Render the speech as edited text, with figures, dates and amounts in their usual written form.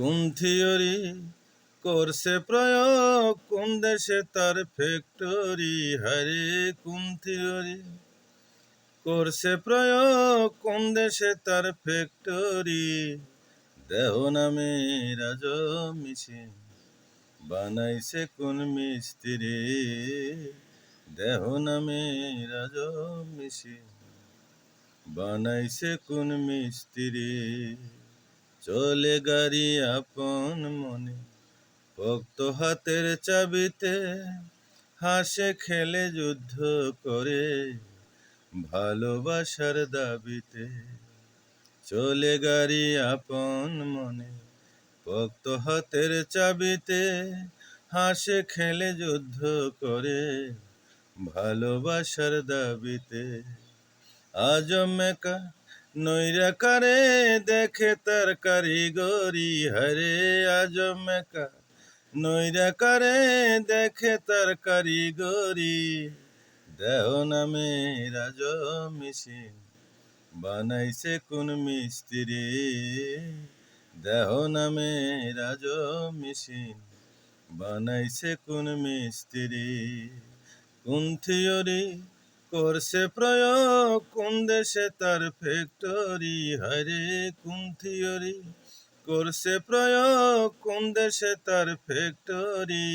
কোন থিওরি করছে প্রয়োগ, কোন দেশে তার ফ্যাক্টরি? হারে কোন থিওরি করছে প্রয়োগ, কোন দেশে তার ফ্যাক্টরি? দেহ নামে রাজ মেশিন বানাইছে কোন মিস্ত্রি? দেহ নামে রাজ মেশিন বানাইছে কোন মিস্ত্রি? চলে গাড়ি আপন মনে, ভক্ত হাতের চাবিতে, হাসে খেলে যুদ্ধ করে ভালোবাসার দাবিতে। চলে গাড়ি আপন মনে, ভক্ত হাতের চাবিতে, হাসে খেলে যুদ্ধ করে ভালোবাসার দাবিতে। আজমেকা নৈরাকারে দেখে তার কারিগরি। হারে আজমেকা নৈরাকারে দেখে তার কারিগরি। দেহ নামে রাজ মেশিন বানাইছে কোন মিস্ত্রি? দেহ নামে রাজ মেশিন বানাইছে কোন মিস্ত্রি? কোন থিওরি করছে প্রয়োগ, কোন দেশে তার ফ্যাক্টরি? হারে কোন থিওরি করছে প্রয়োগ, কোন দেশে তার ফ্যাক্টরি?